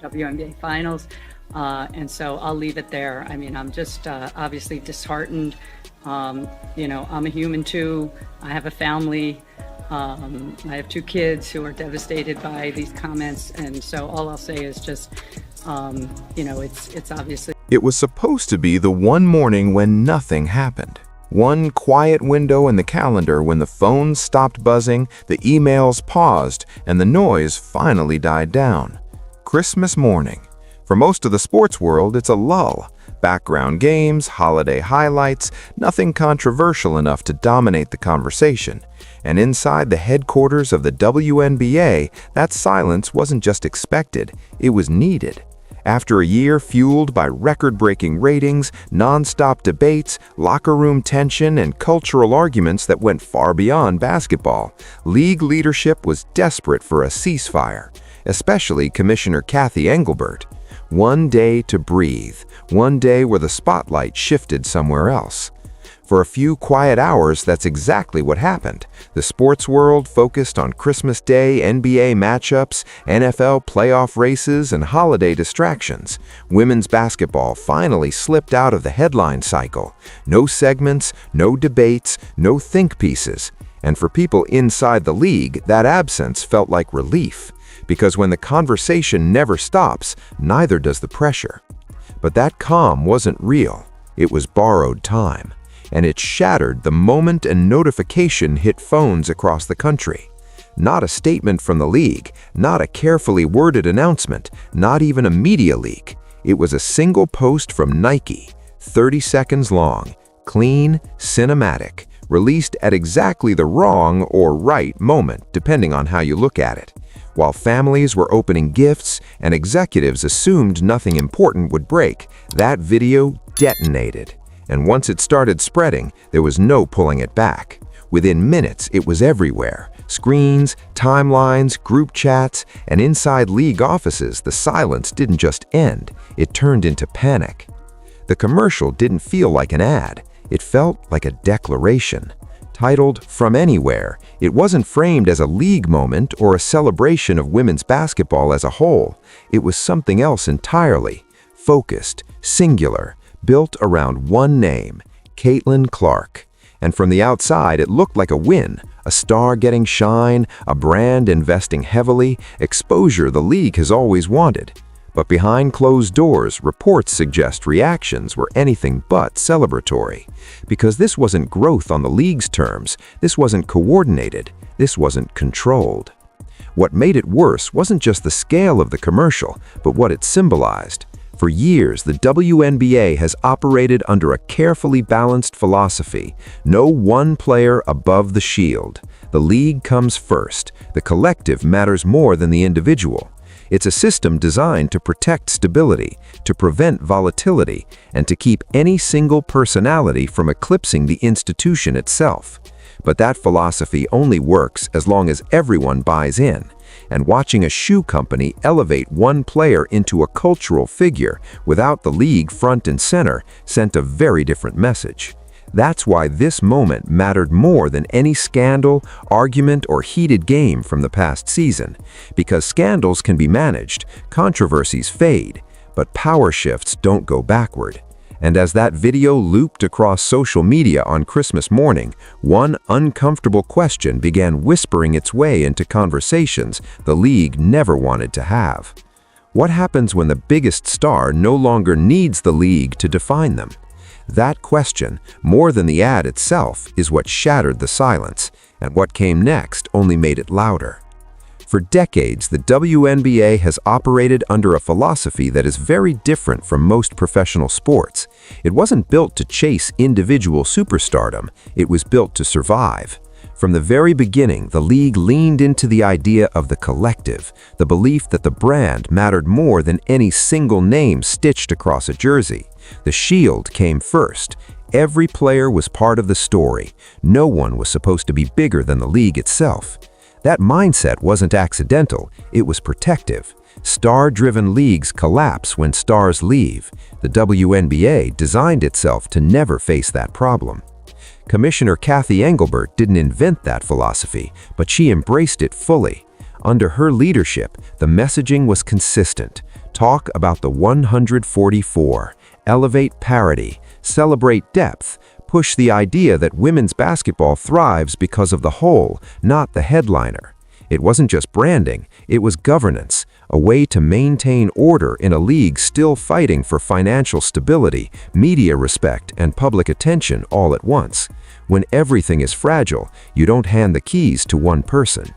WNBA finals. And so I'll leave it there. I mean, I'm just obviously disheartened. I'm a human too. I have a family. I have 2 kids who are devastated by these comments. And so all I'll say is just, it's obviously. It was supposed to be the one morning when nothing happened. One quiet window in the calendar when the phones stopped buzzing, the emails paused, and the noise finally died down. Christmas morning. For most of the sports world, it's a lull. Background games, holiday highlights, nothing controversial enough to dominate the conversation. And inside the headquarters of the WNBA, that silence wasn't just expected, it was needed. After a year fueled by record-breaking ratings, non-stop debates, locker room tension, and cultural arguments that went far beyond basketball, league leadership was desperate for a ceasefire, especially Commissioner Cathy Engelbert. One day to breathe, one day where the spotlight shifted somewhere else. For a few quiet hours, that's exactly what happened. The sports world focused on Christmas Day NBA matchups, NFL playoff races, and holiday distractions. Women's basketball finally slipped out of the headline cycle. No segments, no debates, no think pieces. And for people inside the league, that absence felt like relief. Because when the conversation never stops, neither does the pressure. But that calm wasn't real. It was borrowed time. And it shattered the moment a notification hit phones across the country. Not a statement from the league, not a carefully worded announcement, not even a media leak. It was a single post from Nike, 30 seconds long, clean, cinematic, released at exactly the wrong or right moment, depending on how you look at it. While families were opening gifts and executives assumed nothing important would break, that video detonated. And once it started spreading, there was no pulling it back. Within minutes, it was everywhere. Screens, timelines, group chats, and inside league offices, the silence didn't just end, it turned into panic. The commercial didn't feel like an ad, it felt like a declaration. Titled From Anywhere, it wasn't framed as a league moment or a celebration of women's basketball as a whole. It was something else entirely, focused, singular, built around one name, Caitlin Clark. And from the outside, it looked like a win, a star getting shine, a brand investing heavily, exposure the league has always wanted. But behind closed doors, reports suggest reactions were anything but celebratory. Because this wasn't growth on the league's terms, this wasn't coordinated, this wasn't controlled. What made it worse wasn't just the scale of the commercial, but what it symbolized. For years, the WNBA has operated under a carefully balanced philosophy. No one player above the shield. The league comes first. The collective matters more than the individual. It's a system designed to protect stability, to prevent volatility, and to keep any single personality from eclipsing the institution itself. But that philosophy only works as long as everyone buys in. And watching a shoe company elevate one player into a cultural figure without the league front and center sent a very different message. That's why this moment mattered more than any scandal, argument, or heated game from the past season. Because scandals can be managed, controversies fade, but power shifts don't go backward. And as that video looped across social media on Christmas morning, one uncomfortable question began whispering its way into conversations the league never wanted to have. What happens when the biggest star no longer needs the league to define them? That question, more than the ad itself, is what shattered the silence, and what came next only made it louder. For decades, the WNBA has operated under a philosophy that is very different from most professional sports. It wasn't built to chase individual superstardom, it was built to survive. From the very beginning, the league leaned into the idea of the collective, the belief that the brand mattered more than any single name stitched across a jersey. The shield came first. Every player was part of the story. No one was supposed to be bigger than the league itself. That mindset wasn't accidental, it was protective. Star-driven leagues collapse when stars leave. The WNBA designed itself to never face that problem. Commissioner Cathy Engelbert didn't invent that philosophy, but she embraced it fully. Under her leadership, the messaging was consistent. Talk about the 144. Elevate parity, celebrate depth, push the idea that women's basketball thrives because of the whole, not the headliner. It wasn't just branding, it was governance, a way to maintain order in a league still fighting for financial stability, media respect, and public attention all at once. When everything is fragile, you don't hand the keys to one person.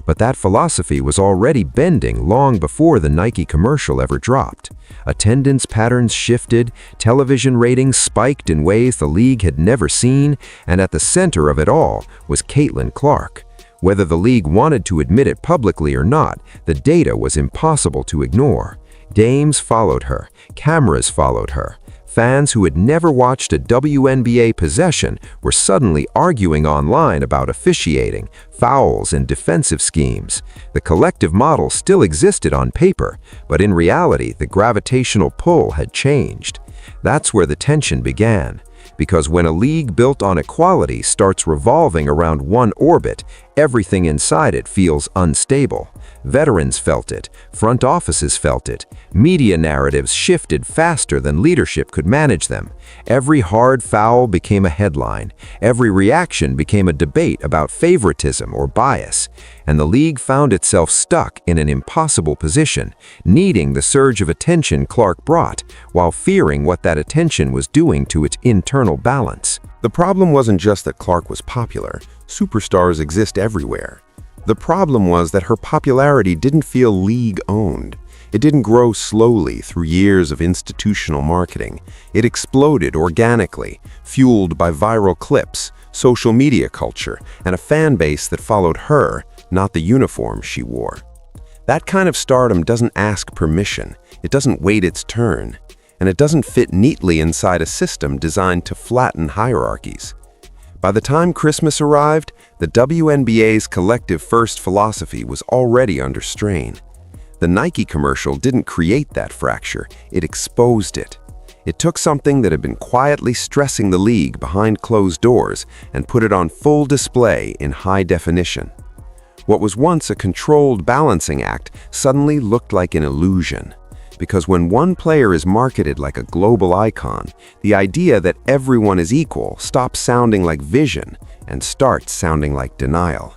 But that philosophy was already bending long before the Nike commercial ever dropped. Attendance patterns shifted, television ratings spiked in ways the league had never seen, and at the center of it all was Caitlin Clark. Whether the league wanted to admit it publicly or not, the data was impossible to ignore. Dames followed her, cameras followed her. Fans who had never watched a WNBA possession were suddenly arguing online about officiating, fouls, and defensive schemes. The collective model still existed on paper, but in reality, the gravitational pull had changed. That's where the tension began. Because when a league built on equality starts revolving around one orbit, everything inside it feels unstable. Veterans felt it, front offices felt it, media narratives shifted faster than leadership could manage them. Every hard foul became a headline, every reaction became a debate about favoritism or bias, and the league found itself stuck in an impossible position, needing the surge of attention Clark brought, while fearing what that attention was doing to its internal balance. The problem wasn't just that Clark was popular. Superstars exist everywhere. The problem was that her popularity didn't feel league-owned. It didn't grow slowly through years of institutional marketing. It exploded organically, fueled by viral clips, social media culture, and a fan base that followed her, not the uniform she wore. That kind of stardom doesn't ask permission. It doesn't wait its turn. And it doesn't fit neatly inside a system designed to flatten hierarchies. By the time Christmas arrived, the WNBA's collective first philosophy was already under strain. The Nike commercial didn't create that fracture, it exposed it. It took something that had been quietly stressing the league behind closed doors and put it on full display in high definition. What was once a controlled balancing act suddenly looked like an illusion. Because when one player is marketed like a global icon, the idea that everyone is equal stops sounding like vision and starts sounding like denial.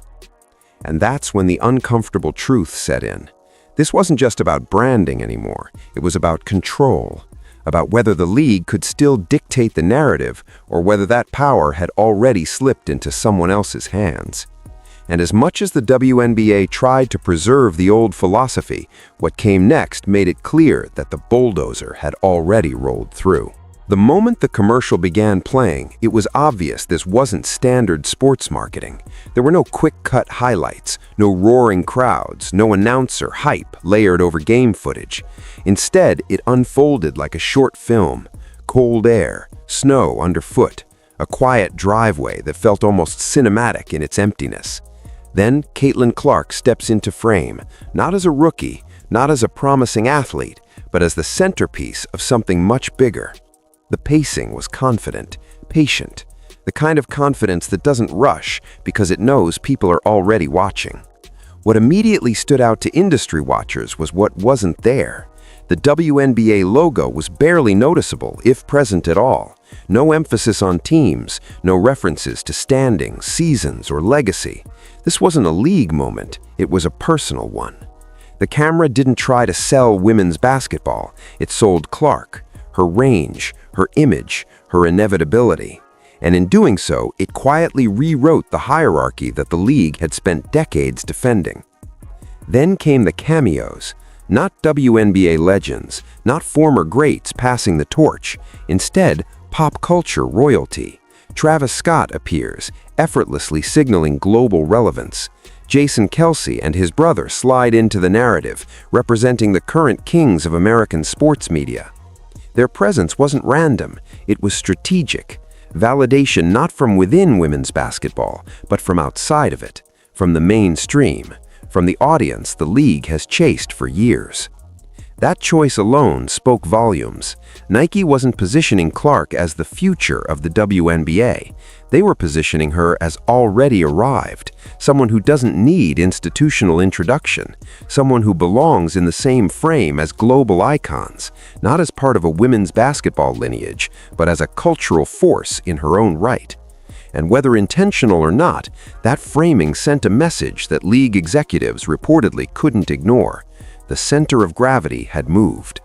And that's when the uncomfortable truth set in. This wasn't just about branding anymore. It was about control, about whether the league could still dictate the narrative or whether that power had already slipped into someone else's hands. And as much as the WNBA tried to preserve the old philosophy, what came next made it clear that the bulldozer had already rolled through. The moment the commercial began playing, it was obvious this wasn't standard sports marketing. There were no quick-cut highlights, no roaring crowds, no announcer hype layered over game footage. Instead, it unfolded like a short film. Cold air, snow underfoot, a quiet driveway that felt almost cinematic in its emptiness. Then Caitlin Clark steps into frame, not as a rookie, not as a promising athlete, but as the centerpiece of something much bigger. The pacing was confident, patient, the kind of confidence that doesn't rush because it knows people are already watching. What immediately stood out to industry watchers was what wasn't there. The WNBA logo was barely noticeable, if present at all. No emphasis on teams, no references to standings, seasons, or legacy. This wasn't a league moment, it was a personal one. The camera didn't try to sell women's basketball, it sold Clark, her range, her image, her inevitability. And in doing so, it quietly rewrote the hierarchy that the league had spent decades defending. Then came the cameos. Not WNBA legends, not former greats passing the torch. Instead, pop culture royalty. Travis Scott appears, effortlessly signaling global relevance. Jason Kelce and his brother slide into the narrative, representing the current kings of American sports media. Their presence wasn't random, it was strategic. Validation not from within women's basketball, but from outside of it, from the mainstream, from the audience the league has chased for years. That choice alone spoke volumes. Nike wasn't positioning Clark as the future of the WNBA. They were positioning her as already arrived, someone who doesn't need institutional introduction, someone who belongs in the same frame as global icons, not as part of a women's basketball lineage, but as a cultural force in her own right. And whether intentional or not, that framing sent a message that league executives reportedly couldn't ignore. The center of gravity had moved.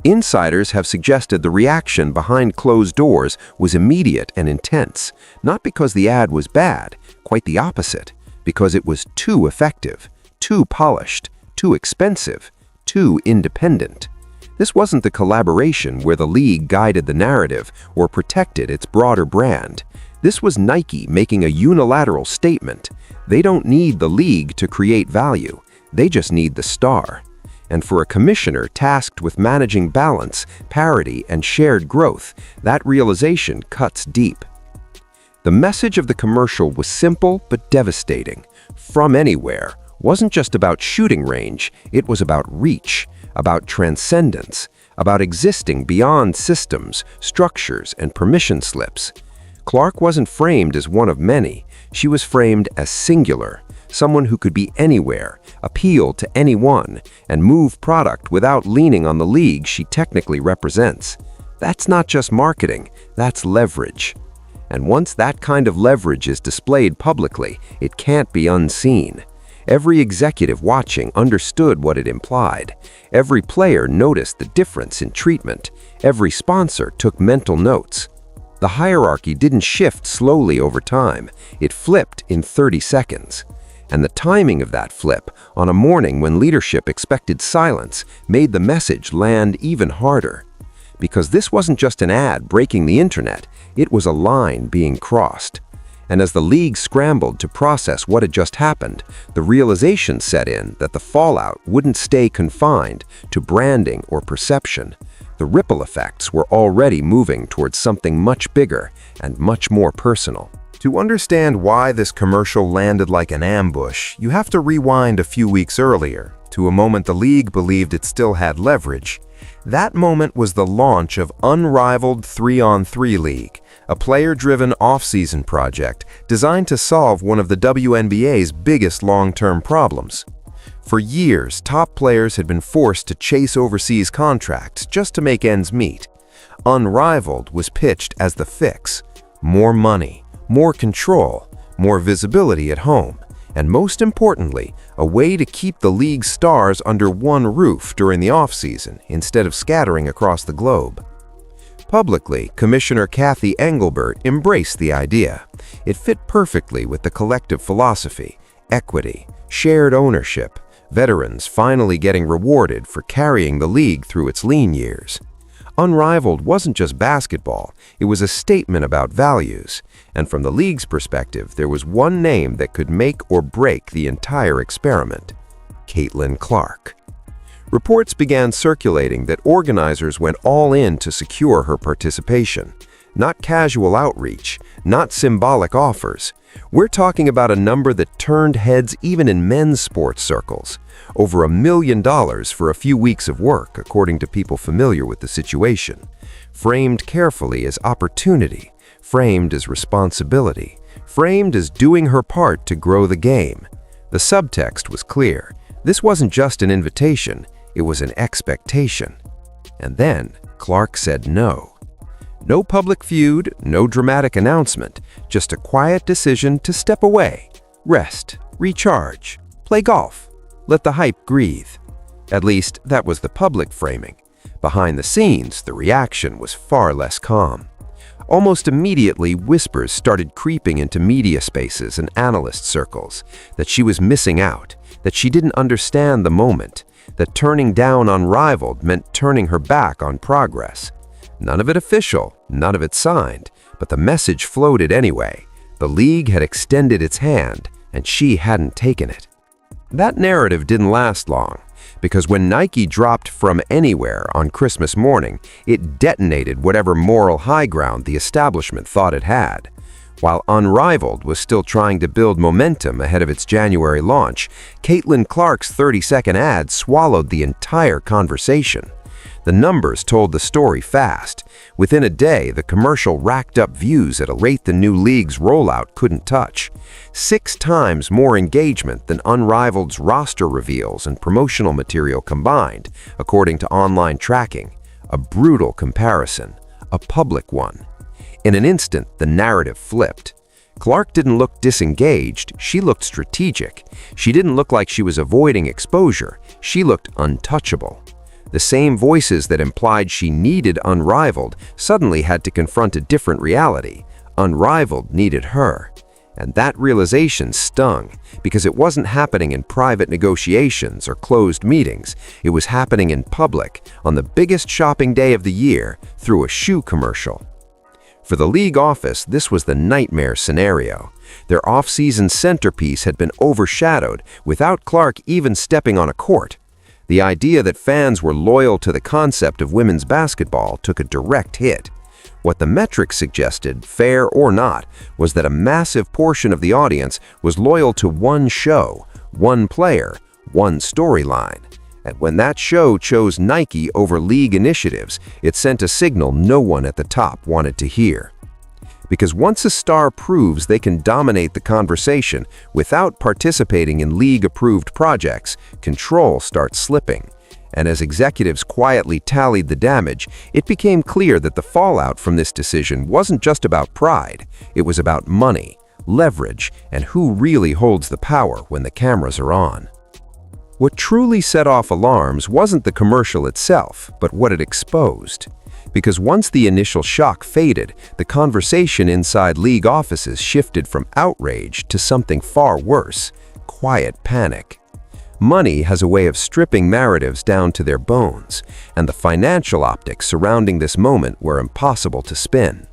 Insiders have suggested the reaction behind closed doors was immediate and intense, not because the ad was bad, quite the opposite, because it was too effective, too polished, too expensive, too independent. This wasn't the collaboration where the league guided the narrative or protected its broader brand. This was Nike making a unilateral statement. They don't need the league to create value. They just need the star. And for a commissioner tasked with managing balance, parity, and shared growth, that realization cuts deep. The message of the commercial was simple but devastating. From Anywhere wasn't just about shooting range, it was about reach, about transcendence, about existing beyond systems, structures, and permission slips. Clark wasn't framed as one of many. She was framed as singular, someone who could be anywhere, appeal to anyone, and move product without leaning on the league she technically represents. That's not just marketing, that's leverage. And once that kind of leverage is displayed publicly, it can't be unseen. Every executive watching understood what it implied. Every player noticed the difference in treatment. Every sponsor took mental notes. The hierarchy didn't shift slowly over time. It flipped in 30 seconds. And the timing of that flip, on a morning when leadership expected silence, made the message land even harder. Because this wasn't just an ad breaking the internet, it was a line being crossed. And as the league scrambled to process what had just happened, the realization set in that the fallout wouldn't stay confined to branding or perception. The ripple effects were already moving towards something much bigger and much more personal. To understand why this commercial landed like an ambush, you have to rewind a few weeks earlier, to a moment the league believed it still had leverage. That moment was the launch of Unrivaled 3-on-3 League, a player-driven off-season project designed to solve one of the WNBA's biggest long-term problems. For years, top players had been forced to chase overseas contracts just to make ends meet. Unrivaled was pitched as the fix: more money, more control, more visibility at home, and most importantly, a way to keep the league's stars under one roof during the off-season instead of scattering across the globe. Publicly, Commissioner Kathy Engelbert embraced the idea. It fit perfectly with the collective philosophy: equity, shared ownership, veterans finally getting rewarded for carrying the league through its lean years. Unrivaled wasn't just basketball, it was a statement about values. And from the league's perspective, there was one name that could make or break the entire experiment: Caitlin Clark. Reports began circulating that organizers went all in to secure her participation. Not casual outreach, not symbolic offers. We're talking about a number that turned heads even in men's sports circles. Over $1 million for a few weeks of work, according to people familiar with the situation. Framed carefully as opportunity, framed as responsibility, framed as doing her part to grow the game. The subtext was clear. This wasn't just an invitation, it was an expectation. And then Clark said no. No public feud, no dramatic announcement, just a quiet decision to step away, rest, recharge, play golf, let the hype breathe. At least, that was the public framing. Behind the scenes, the reaction was far less calm. Almost immediately, whispers started creeping into media spaces and analyst circles that she was missing out, that she didn't understand the moment, that turning down Unrivaled meant turning her back on progress. None of it official, none of it signed, but the message floated anyway. The league had extended its hand, and she hadn't taken it. That narrative didn't last long, because when Nike dropped From Anywhere on Christmas morning, it detonated whatever moral high ground the establishment thought it had. While Unrivaled was still trying to build momentum ahead of its January launch, Caitlin Clark's 30-second ad swallowed the entire conversation. The numbers told the story fast. Within a day, the commercial racked up views at a rate the new league's rollout couldn't touch. 6 times more engagement than Unrivaled's roster reveals and promotional material combined, according to online tracking. A brutal comparison, a public one. In an instant, the narrative flipped. Clark didn't look disengaged, she looked strategic. She didn't look like she was avoiding exposure, she looked untouchable. The same voices that implied she needed Unrivaled suddenly had to confront a different reality. Unrivaled needed her. And that realization stung, because it wasn't happening in private negotiations or closed meetings. It was happening in public, on the biggest shopping day of the year, through a shoe commercial. For the league office, this was the nightmare scenario. Their off-season centerpiece had been overshadowed without Clark even stepping on a court. The idea that fans were loyal to the concept of women's basketball took a direct hit. What the metrics suggested, fair or not, was that a massive portion of the audience was loyal to one show, one player, one storyline. And when that show chose Nike over league initiatives, it sent a signal no one at the top wanted to hear. Because once a star proves they can dominate the conversation without participating in league-approved projects, control starts slipping. And as executives quietly tallied the damage, it became clear that the fallout from this decision wasn't just about pride. It was about money, leverage, and who really holds the power when the cameras are on. What truly set off alarms wasn't the commercial itself, but what it exposed. Because once the initial shock faded, the conversation inside league offices shifted from outrage to something far worse: quiet panic. Money has a way of stripping narratives down to their bones, and the financial optics surrounding this moment were impossible to spin.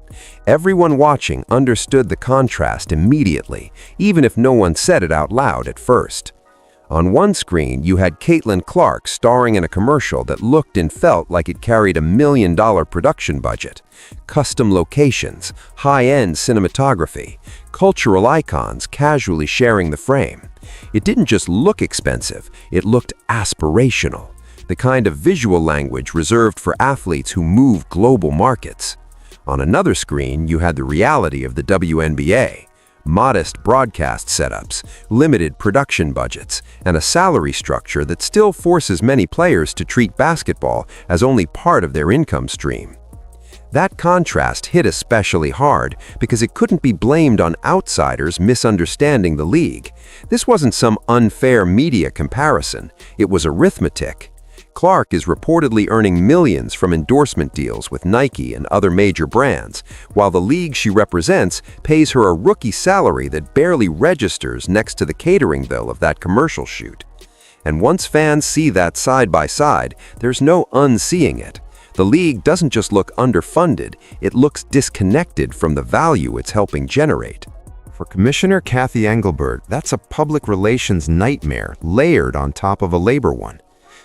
Everyone watching understood the contrast immediately, even if no one said it out loud at first. On one screen, you had Caitlin Clark starring in a commercial that looked and felt like it carried $1 million production budget. Custom locations, high-end cinematography, cultural icons casually sharing the frame. It didn't just look expensive, it looked aspirational, the kind of visual language reserved for athletes who move global markets. On another screen, you had the reality of the WNBA. Modest broadcast setups, limited production budgets, and a salary structure that still forces many players to treat basketball as only part of their income stream. That contrast hit especially hard because it couldn't be blamed on outsiders misunderstanding the league. This wasn't some unfair media comparison, it was arithmetic. Clark is reportedly earning millions from endorsement deals with Nike and other major brands, while the league she represents pays her a rookie salary that barely registers next to the catering bill of that commercial shoot. And once fans see that side by side, there's no unseeing it. The league doesn't just look underfunded, it looks disconnected from the value it's helping generate. For Commissioner Kathy Engelbert, that's a public relations nightmare layered on top of a labor one.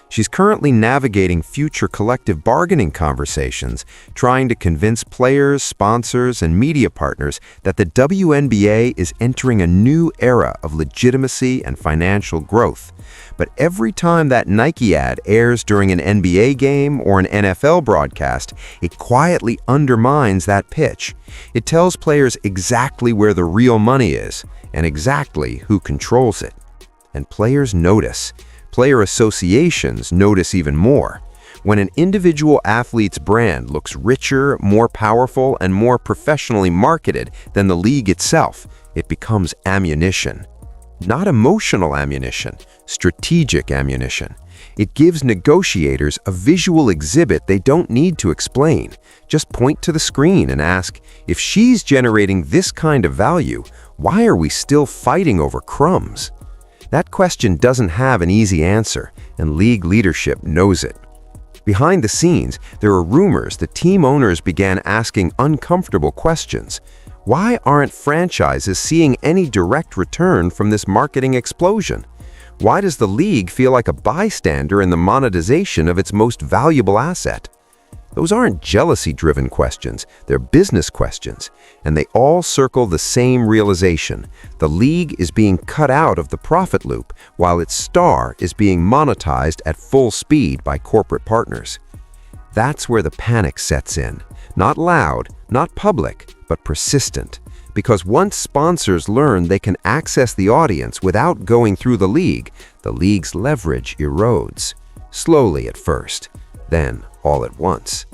She's currently navigating future collective bargaining conversations, trying to convince players, sponsors, and media partners that the WNBA is entering a new era of legitimacy and financial growth. But every time that Nike ad airs during an NBA game or an NFL broadcast, it quietly undermines that pitch. It tells players exactly where the real money is and exactly who controls it. And players notice. Player associations notice even more. When an individual athlete's brand looks richer, more powerful, and more professionally marketed than the league itself, it becomes ammunition. Not emotional ammunition, strategic ammunition. It gives negotiators a visual exhibit they don't need to explain. Just point to the screen and ask, if she's generating this kind of value, why are we still fighting over crumbs? That question doesn't have an easy answer, and league leadership knows it. Behind the scenes, there are rumors that team owners began asking uncomfortable questions. Why aren't franchises seeing any direct return from this marketing explosion? Why does the league feel like a bystander in the monetization of its most valuable asset? Those aren't jealousy-driven questions, they're business questions, and they all circle the same realization. The league is being cut out of the profit loop, while its star is being monetized at full speed by corporate partners. That's where the panic sets in. Not loud, not public, but persistent. Because once sponsors learn they can access the audience without going through the league's leverage erodes. Slowly at first, then all at once.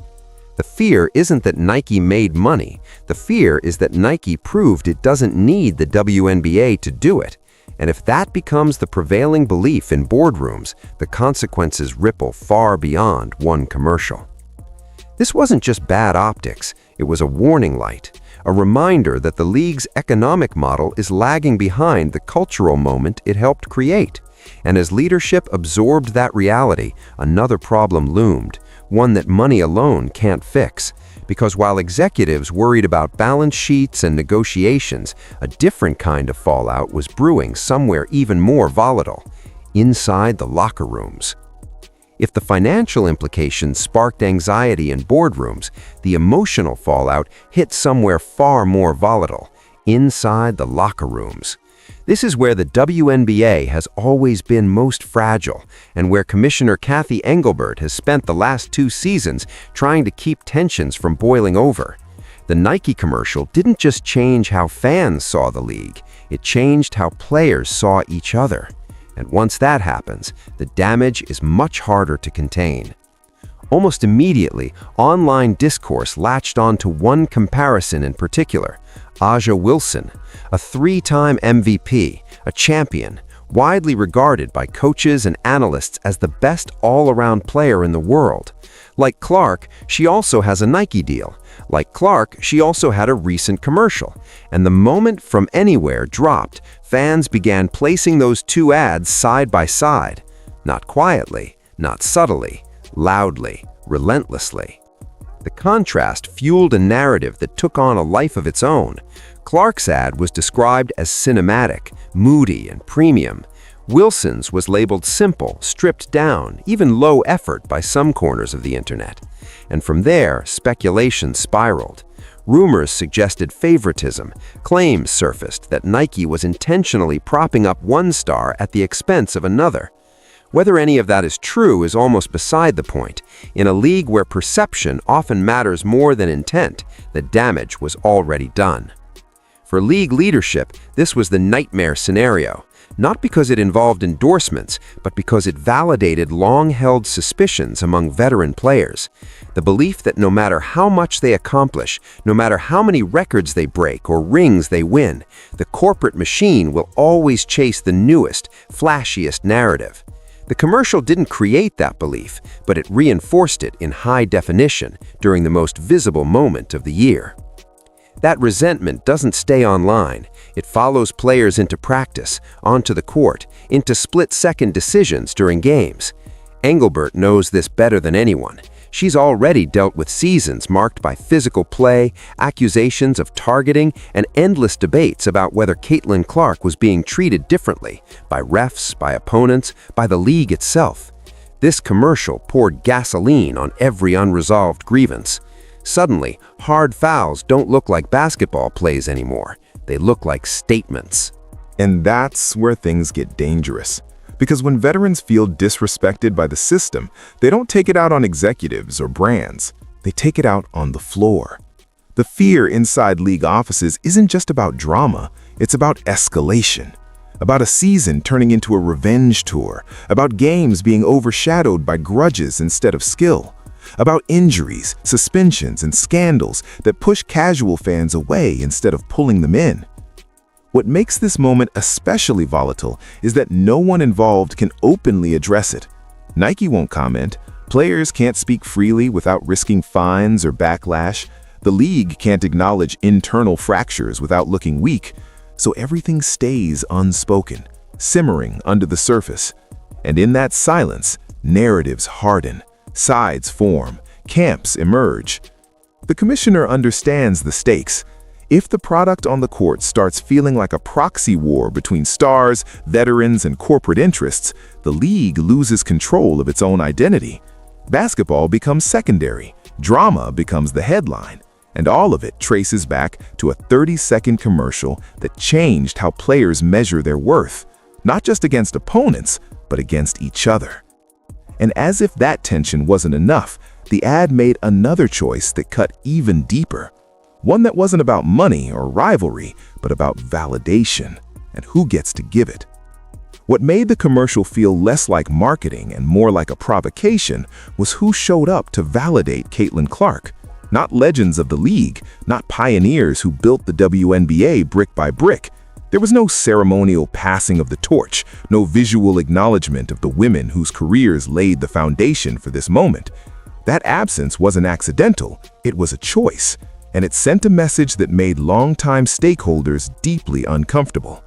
The fear isn't that Nike made money. The fear is that Nike proved it doesn't need the WNBA to do it. And if that becomes the prevailing belief in boardrooms, the consequences ripple far beyond one commercial. This wasn't just bad optics, it was a warning light, a reminder that the league's economic model is lagging behind the cultural moment it helped create. And as leadership absorbed that reality, another problem loomed, one that money alone can't fix. Because while executives worried about balance sheets and negotiations, a different kind of fallout was brewing somewhere even more volatile, inside the locker rooms. If the financial implications sparked anxiety in boardrooms, the emotional fallout hit somewhere far more volatile, inside the locker rooms. This is where the WNBA has always been most fragile, and where Commissioner Kathy Engelbert has spent the last 2 seasons trying to keep tensions from boiling over. The Nike commercial didn't just change how fans saw the league, it changed how players saw each other. And once that happens, the damage is much harder to contain. Almost immediately, online discourse latched onto one comparison in particular, A'ja Wilson, a 3-time MVP, a champion, widely regarded by coaches and analysts as the best all-around player in the world. Like Clark, she also has a Nike deal. Like Clark, she also had a recent commercial. And the moment From Anywhere dropped, fans began placing those 2 ads side by side. Not quietly, not subtly, loudly, relentlessly. The contrast fueled a narrative that took on a life of its own. Clark's ad was described as cinematic, moody, and premium. Wilson's was labeled simple, stripped down, even low effort by some corners of the internet. And from there, speculation spiraled. Rumors suggested favoritism. Claims surfaced that Nike was intentionally propping up one star at the expense of another. Whether any of that is true is almost beside the point. In a league where perception often matters more than intent, the damage was already done. For league leadership, this was the nightmare scenario. Not because it involved endorsements, but because it validated long-held suspicions among veteran players. The belief that no matter how much they accomplish, no matter how many records they break or rings they win, the corporate machine will always chase the newest, flashiest narrative. The commercial didn't create that belief, but it reinforced it in high definition during the most visible moment of the year. That resentment doesn't stay online. It follows players into practice, onto the court, into split-second decisions during games. Engelbert knows this better than anyone. She's already dealt with seasons marked by physical play, accusations of targeting, and endless debates about whether Caitlin Clark was being treated differently by refs, by opponents, by the league itself. This commercial poured gasoline on every unresolved grievance. Suddenly, hard fouls don't look like basketball plays anymore. They look like statements. And that's where things get dangerous. Because when veterans feel disrespected by the system, they don't take it out on executives or brands. They take it out on the floor. The fear inside league offices isn't just about drama, it's about escalation. About a season turning into a revenge tour. About games being overshadowed by grudges instead of skill. About injuries, suspensions, and scandals that push casual fans away instead of pulling them in. What makes this moment especially volatile is that no one involved can openly address it. Nike won't comment, players can't speak freely without risking fines or backlash, the league can't acknowledge internal fractures without looking weak, so everything stays unspoken, simmering under the surface. And in that silence, narratives harden. Sides form, camps emerge. The commissioner understands the stakes. If the product on the court starts feeling like a proxy war between stars, veterans, and corporate interests, the league loses control of its own identity. Basketball becomes secondary, Drama becomes the headline, and all of it traces back to a 30-second commercial that changed how players measure their worth, not just against opponents, but against each other. And as if that tension wasn't enough, the ad made another choice that cut even deeper. One that wasn't about money or rivalry, but about validation and who gets to give it. What made the commercial feel less like marketing and more like a provocation was who showed up to validate Caitlin Clark. Not legends of the league, not pioneers who built the WNBA brick by brick. There was no ceremonial passing of the torch, no visual acknowledgement of the women whose careers laid the foundation for this moment. That absence wasn't accidental, it was a choice, and it sent a message that made longtime stakeholders deeply uncomfortable.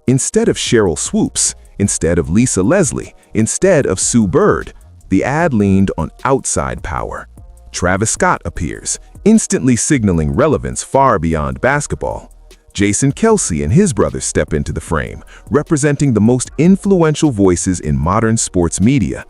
Instead of Cheryl Swoops, instead of Lisa Leslie, instead of Sue Bird, the ad leaned on outside power. Travis Scott appears, instantly signaling relevance far beyond basketball. Jason Kelce and his brother step into the frame, representing the most influential voices in modern sports media.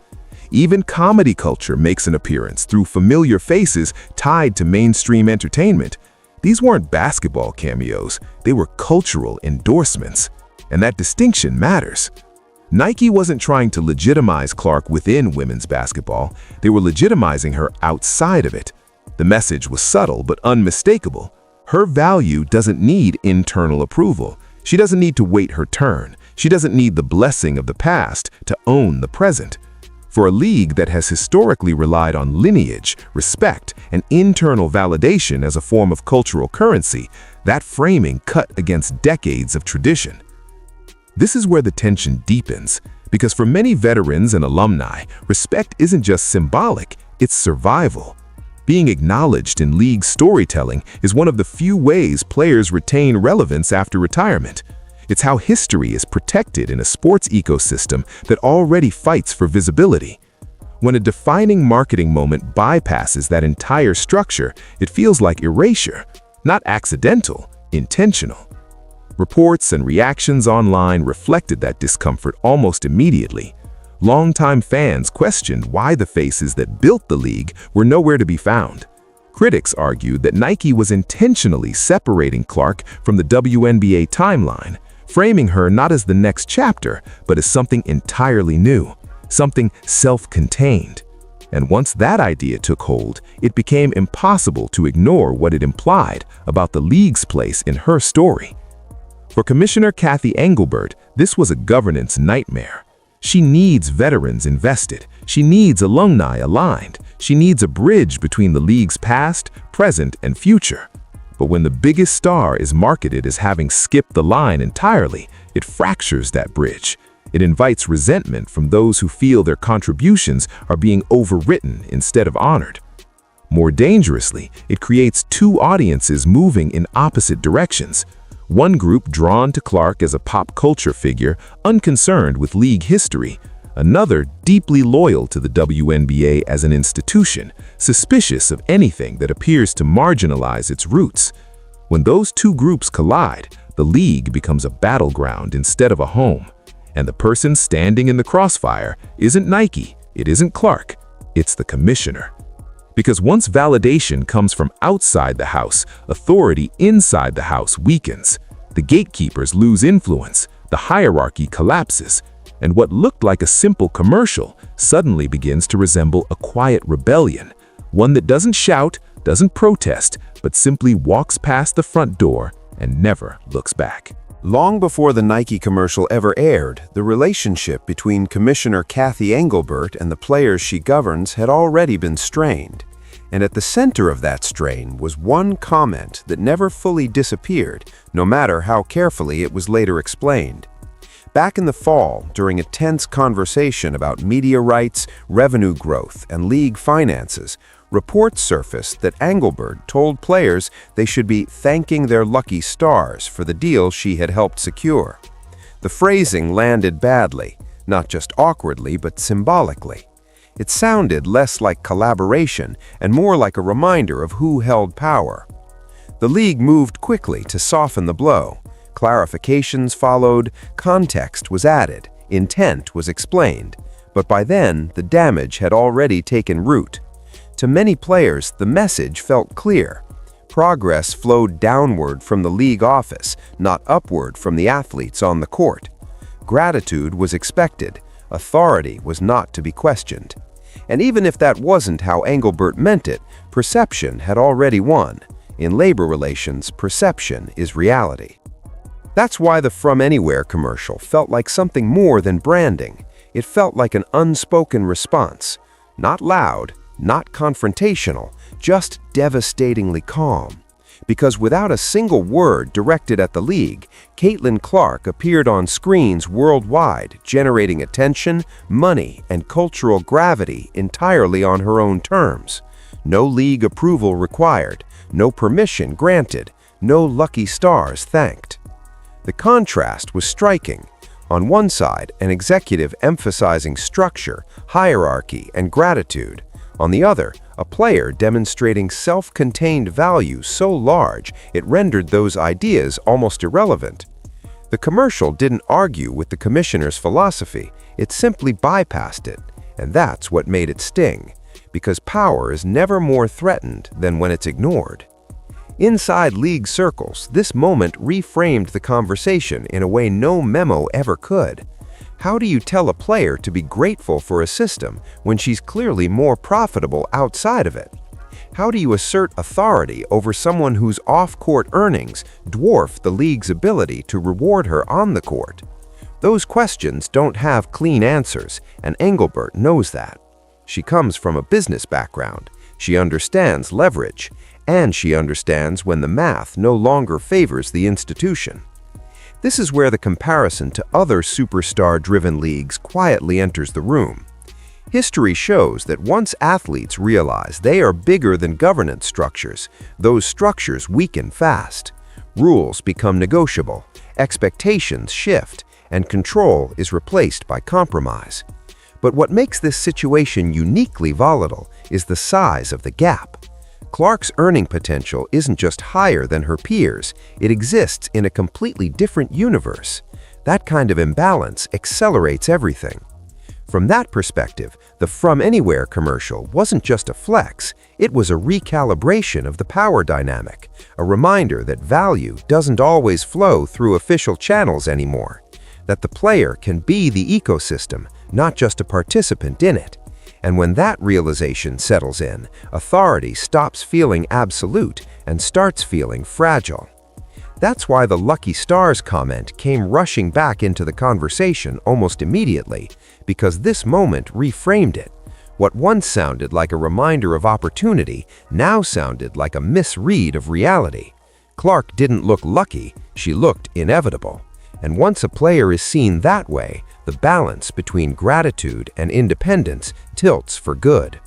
Even comedy culture makes an appearance through familiar faces tied to mainstream entertainment. These weren't basketball cameos, they were cultural endorsements. And that distinction matters. Nike wasn't trying to legitimize Clark within women's basketball, they were legitimizing her outside of it. The message was subtle but unmistakable. Her value doesn't need internal approval. She doesn't need to wait her turn. She doesn't need the blessing of the past to own the present. For a league that has historically relied on lineage, respect, and internal validation as a form of cultural currency, that framing cut against decades of tradition. This is where the tension deepens, because for many veterans and alumni, respect isn't just symbolic, it's survival. Being acknowledged in league storytelling is one of the few ways players retain relevance after retirement. It's how history is protected in a sports ecosystem that already fights for visibility. When a defining marketing moment bypasses that entire structure, it feels like erasure, not accidental, intentional. Reports and reactions online reflected that discomfort almost immediately. Longtime fans questioned why the faces that built the league were nowhere to be found. Critics argued that Nike was intentionally separating Clark from the WNBA timeline, framing her not as the next chapter, but as something entirely new, something self-contained. And once that idea took hold, it became impossible to ignore what it implied about the league's place in her story. For Commissioner Cathy Engelbert, this was a governance nightmare. She needs veterans invested. She needs alumni aligned. She needs a bridge between the league's past, present, and future. But when the biggest star is marketed as having skipped the line entirely, it fractures that bridge. It invites resentment from those who feel their contributions are being overwritten instead of honored. More dangerously, it creates two audiences moving in opposite directions. One group drawn to Clark as a pop culture figure, unconcerned with league history. Another deeply loyal to the WNBA as an institution, suspicious of anything that appears to marginalize its roots. When those two groups collide, the league becomes a battleground instead of a home. And the person standing in the crossfire isn't Nike, it isn't Clark, it's the commissioner. Because once validation comes from outside the house, authority inside the house weakens. The gatekeepers lose influence, the hierarchy collapses, and what looked like a simple commercial suddenly begins to resemble a quiet rebellion, one that doesn't shout, doesn't protest, but simply walks past the front door and never looks back. Long before the Nike commercial ever aired, the relationship between Commissioner Cathy Engelbert and the players she governs had already been strained. And at the center of that strain was one comment that never fully disappeared, no matter how carefully it was later explained. Back in the fall, during a tense conversation about media rights, revenue growth, and league finances, reports surfaced that Engelbert told players they should be thanking their lucky stars for the deal she had helped secure. The phrasing landed badly, not just awkwardly but symbolically. It sounded less like collaboration and more like a reminder of who held power. The league moved quickly to soften the blow. Clarifications followed, context was added, intent was explained, but by then the damage had already taken root. To many players, the message felt clear. Progress flowed downward from the league office, not upward from the athletes on the court. Gratitude was expected. Authority was not to be questioned. And even if that wasn't how Engelbert meant it, perception had already won. In labor relations, perception is reality. That's why the From Anywhere commercial felt like something more than branding. It felt like an unspoken response. Not loud, not confrontational, just devastatingly calm. Because without a single word directed at the league, Caitlin Clark appeared on screens worldwide, generating attention, money, and cultural gravity entirely on her own terms. No league approval required, no permission granted, no lucky stars thanked. The contrast was striking. On one side, an executive emphasizing structure, hierarchy, and gratitude. On the other, a player demonstrating self-contained value so large it rendered those ideas almost irrelevant. The commercial didn't argue with the commissioner's philosophy, it simply bypassed it, and that's what made it sting, because power is never more threatened than when it's ignored. Inside league circles, this moment reframed the conversation in a way no memo ever could. How do you tell a player to be grateful for a system when she's clearly more profitable outside of it? How do you assert authority over someone whose off-court earnings dwarf the league's ability to reward her on the court? Those questions don't have clean answers, and Engelbert knows that. She comes from a business background. She understands leverage, and she understands when the math no longer favors the institution. This is where the comparison to other superstar-driven leagues quietly enters the room. History shows that once athletes realize they are bigger than governance structures, those structures weaken fast. Rules become negotiable, expectations shift, and control is replaced by compromise. But what makes this situation uniquely volatile is the size of the gap. Clark's earning potential isn't just higher than her peers, it exists in a completely different universe. That kind of imbalance accelerates everything. From that perspective, the From Anywhere commercial wasn't just a flex, it was a recalibration of the power dynamic, a reminder that value doesn't always flow through official channels anymore, that the player can be the ecosystem, not just a participant in it. And when that realization settles in, authority stops feeling absolute and starts feeling fragile. That's why the Lucky Stars comment came rushing back into the conversation almost immediately, because this moment reframed it. What once sounded like a reminder of opportunity now sounded like a misread of reality. Clark didn't look lucky, she looked inevitable. And once a player is seen that way, the balance between gratitude and independence tilts for good.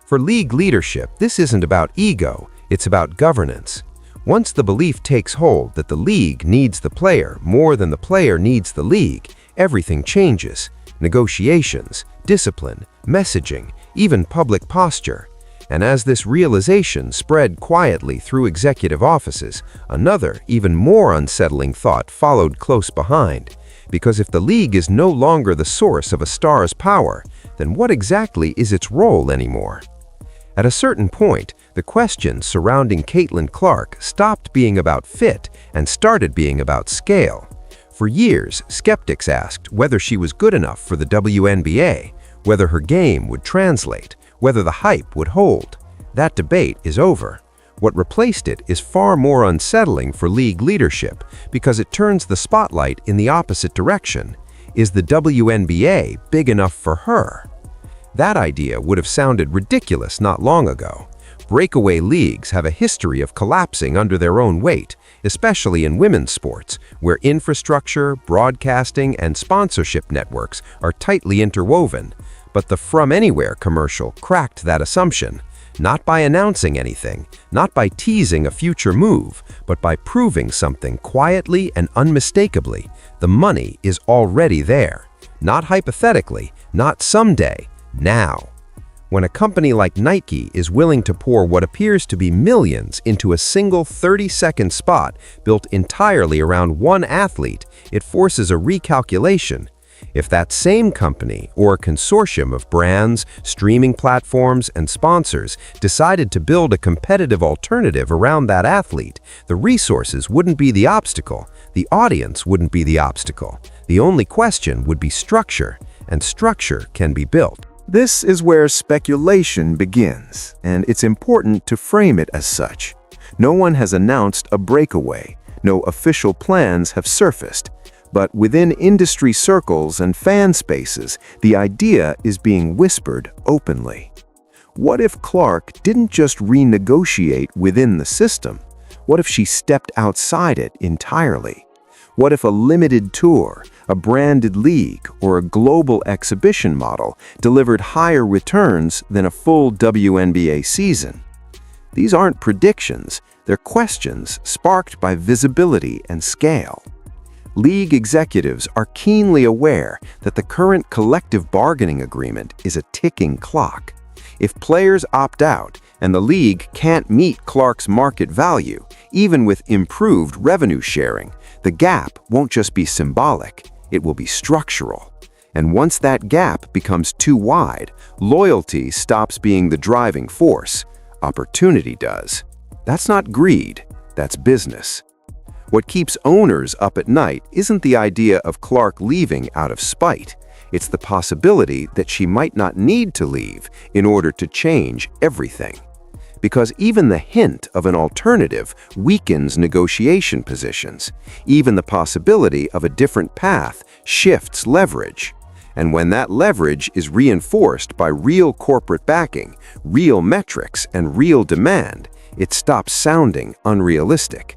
For league leadership, this isn't about ego, it's about governance. Once the belief takes hold that the league needs the player more than the player needs the league, everything changes. Negotiations, discipline, messaging, even public posture. And as this realization spread quietly through executive offices, another, even more unsettling thought followed close behind. Because if the league is no longer the source of a star's power, then what exactly is its role anymore? At a certain point, the questions surrounding Caitlin Clark stopped being about fit and started being about scale. For years, skeptics asked whether she was good enough for the WNBA, whether her game would translate, whether the hype would hold. That debate is over. What replaced it is far more unsettling for league leadership because it turns the spotlight in the opposite direction. Is the WNBA big enough for her? That idea would have sounded ridiculous not long ago. Breakaway leagues have a history of collapsing under their own weight, especially in women's sports, where infrastructure, broadcasting, and sponsorship networks are tightly interwoven. But the From Anywhere commercial cracked that assumption, not by announcing anything, not by teasing a future move, but by proving something quietly and unmistakably. The money is already there. Not hypothetically, not someday, now. When a company like Nike is willing to pour what appears to be millions into a single 30-second spot built entirely around one athlete, it forces a recalculation. If that same company or a consortium of brands, streaming platforms, and sponsors decided to build a competitive alternative around that athlete, the resources wouldn't be the obstacle, the audience wouldn't be the obstacle. The only question would be structure, and structure can be built. This is where speculation begins, and it's important to frame it as such. No one has announced a breakaway. No official plans have surfaced. But within industry circles and fan spaces, the idea is being whispered openly. What if Clark didn't just renegotiate within the system? What if she stepped outside it entirely? What if a limited tour, a branded league, or a global exhibition model delivered higher returns than a full WNBA season? These aren't predictions, they're questions sparked by visibility and scale. League executives are keenly aware that the current collective bargaining agreement is a ticking clock. If players opt out and the league can't meet Clark's market value, even with improved revenue sharing, the gap won't just be symbolic, it will be structural. And once that gap becomes too wide, loyalty stops being the driving force. Opportunity does. That's not greed, that's business. What keeps owners up at night isn't the idea of Clark leaving out of spite. It's the possibility that she might not need to leave in order to change everything. Because even the hint of an alternative weakens negotiation positions. Even the possibility of a different path shifts leverage. And when that leverage is reinforced by real corporate backing, real metrics, and real demand, it stops sounding unrealistic.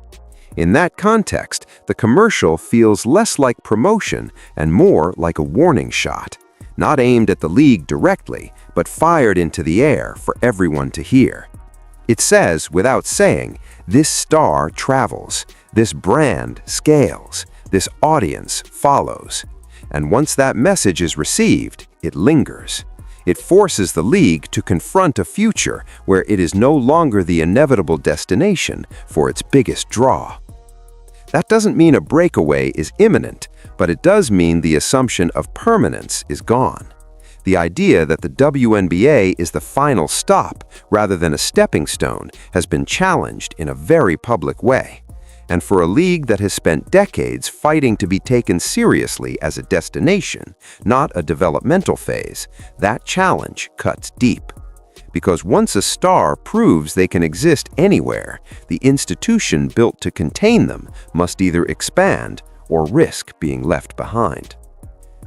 In that context, the commercial feels less like promotion and more like a warning shot, not aimed at the league directly, but fired into the air for everyone to hear. It says, without saying, this star travels, this brand scales, this audience follows. And once that message is received, it lingers. It forces the league to confront a future where it is no longer the inevitable destination for its biggest draw. That doesn't mean a breakaway is imminent, but it does mean the assumption of permanence is gone. The idea that the WNBA is the final stop rather than a stepping stone has been challenged in a very public way. And for a league that has spent decades fighting to be taken seriously as a destination, not a developmental phase, that challenge cuts deep. Because once a star proves they can exist anywhere, the institution built to contain them must either expand or risk being left behind.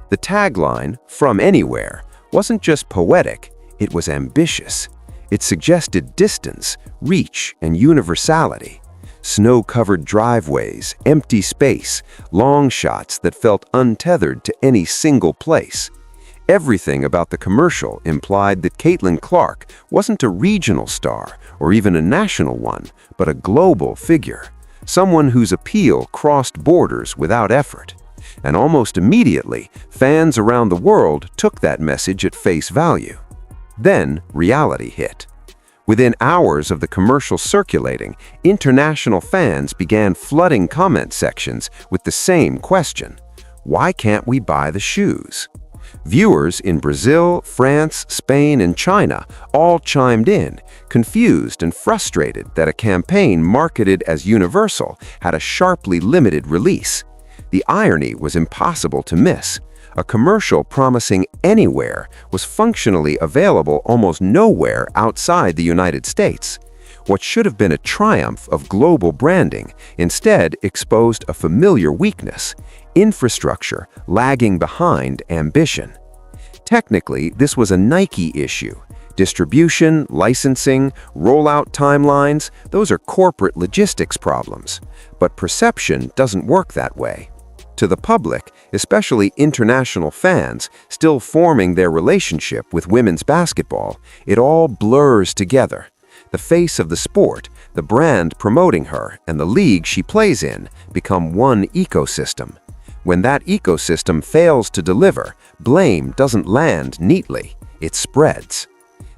The tagline, "From Anywhere," wasn't just poetic, it was ambitious. It suggested distance, reach, and universality. Snow-covered driveways, empty space, long shots that felt untethered to any single place. Everything about the commercial implied that Caitlin Clark wasn't a regional star or even a national one, but a global figure, someone whose appeal crossed borders without effort. And almost immediately, fans around the world took that message at face value. Then reality hit. Within hours of the commercial circulating, international fans began flooding comment sections with the same question: why can't we buy the shoes? Viewers in Brazil, France, Spain, and China all chimed in, confused and frustrated that a campaign marketed as universal had a sharply limited release. The irony was impossible to miss. A commercial promising anywhere was functionally available almost nowhere outside the United States. What should have been a triumph of global branding instead exposed a familiar weakness: infrastructure lagging behind ambition. Technically, this was a Nike issue. Distribution, licensing, rollout timelines, those are corporate logistics problems. But perception doesn't work that way. To the public, especially international fans still forming their relationship with women's basketball, it all blurs together. The face of the sport, the brand promoting her, and the league she plays in become one ecosystem. When that ecosystem fails to deliver, blame doesn't land neatly, it spreads.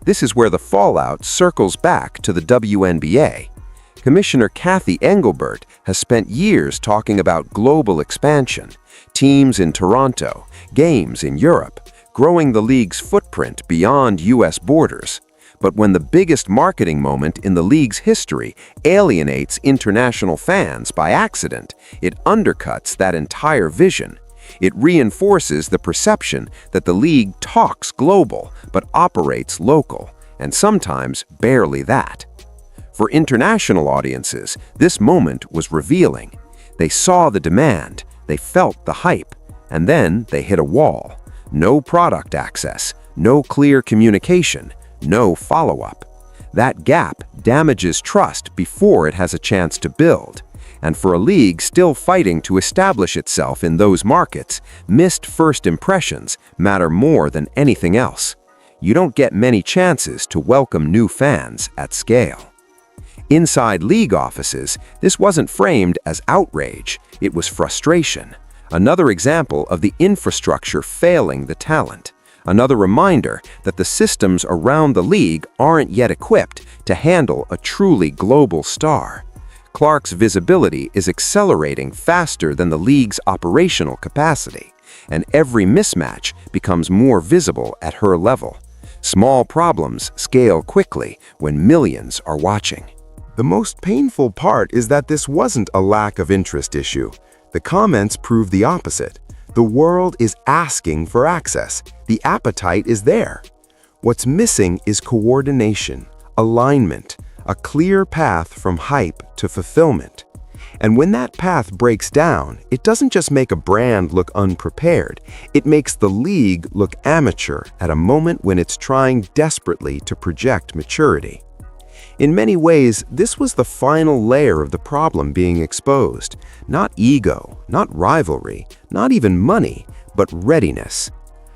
This is where the fallout circles back to the WNBA. Commissioner Kathy Engelbert has spent years talking about global expansion, teams in Toronto, games in Europe, growing the league's footprint beyond U.S. borders. But when the biggest marketing moment in the league's history alienates international fans by accident, it undercuts that entire vision. It reinforces the perception that the league talks global but operates local, and sometimes barely that. For international audiences, this moment was revealing. They saw the demand, they felt the hype, and then they hit a wall. No product access, no clear communication, no follow-up. That gap damages trust before it has a chance to build. And for a league still fighting to establish itself in those markets, missed first impressions matter more than anything else. You don't get many chances to welcome new fans at scale. Inside league offices, this wasn't framed as outrage, it was frustration. Another example of the infrastructure failing the talent. Another reminder that the systems around the league aren't yet equipped to handle a truly global star. Clark's visibility is accelerating faster than the league's operational capacity, and every mismatch becomes more visible at her level. Small problems scale quickly when millions are watching. The most painful part is that this wasn't a lack of interest issue. The comments prove the opposite. The world is asking for access. The appetite is there. What's missing is coordination, alignment, a clear path from hype to fulfillment. And when that path breaks down, it doesn't just make a brand look unprepared, it makes the league look amateur at a moment when it's trying desperately to project maturity. In many ways, this was the final layer of the problem being exposed. Not ego, not rivalry, not even money, but readiness.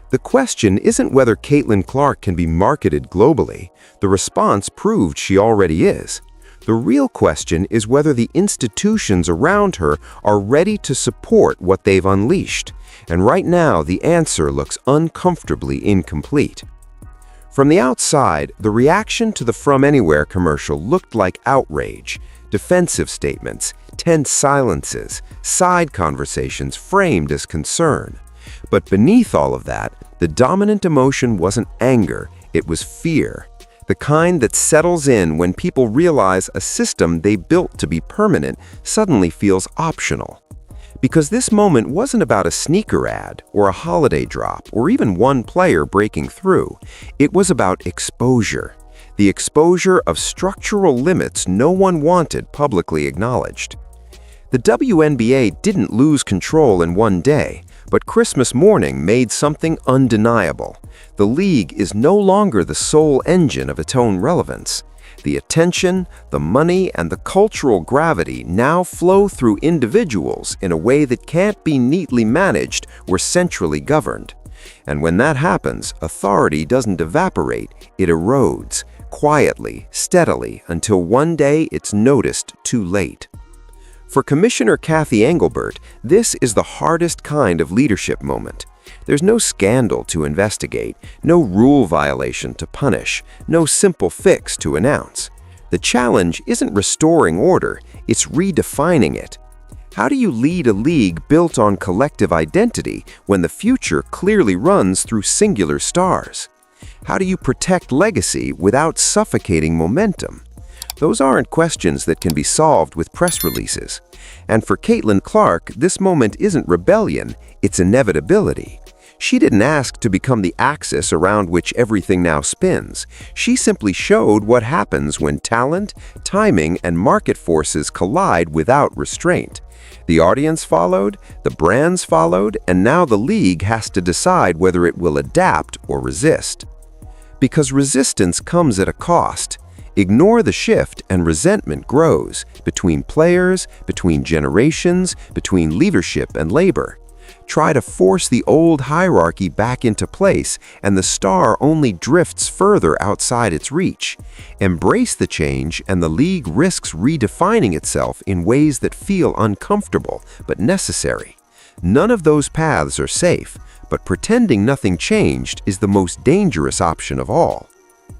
The question isn't whether Caitlin Clark can be marketed globally. The response proved she already is. The real question is whether the institutions around her are ready to support what they've unleashed. And right now, the answer looks uncomfortably incomplete. From the outside, the reaction to the From Anywhere commercial looked like outrage, defensive statements, tense silences, side conversations framed as concern. But beneath all of that, the dominant emotion wasn't anger, it was fear. The kind that settles in when people realize a system they built to be permanent suddenly feels optional. Because this moment wasn't about a sneaker ad or a holiday drop or even one player breaking through. It was about exposure. The exposure of structural limits no one wanted publicly acknowledged. The WNBA didn't lose control in one day, but Christmas morning made something undeniable. The league is no longer the sole engine of its own relevance. The attention, the money, and the cultural gravity now flow through individuals in a way that can't be neatly managed or centrally governed. And when that happens, authority doesn't evaporate, it erodes, quietly, steadily, until one day it's noticed too late. For Commissioner Kathy Engelbert, this is the hardest kind of leadership moment. There's no scandal to investigate, no rule violation to punish, no simple fix to announce. The challenge isn't restoring order, it's redefining it. How do you lead a league built on collective identity when the future clearly runs through singular stars? How do you protect legacy without suffocating momentum? Those aren't questions that can be solved with press releases. And for Caitlin Clark, this moment isn't rebellion, it's inevitability. She didn't ask to become the axis around which everything now spins. She simply showed what happens when talent, timing, and market forces collide without restraint. The audience followed, the brands followed, and now the league has to decide whether it will adapt or resist. Because resistance comes at a cost. Ignore the shift and resentment grows between players, between generations, between leadership and labor. Try to force the old hierarchy back into place and the star only drifts further outside its reach. Embrace the change and the league risks redefining itself in ways that feel uncomfortable but necessary. None of those paths are safe, but pretending nothing changed is the most dangerous option of all.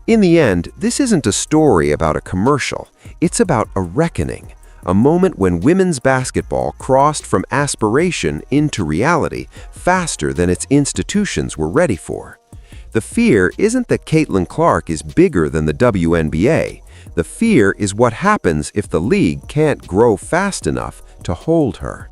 In the end, this isn't a story about a commercial. It's about a reckoning, a moment when women's basketball crossed from aspiration into reality faster than its institutions were ready for. The fear isn't that Caitlin Clark is bigger than the WNBA. The fear is what happens if the league can't grow fast enough to hold her.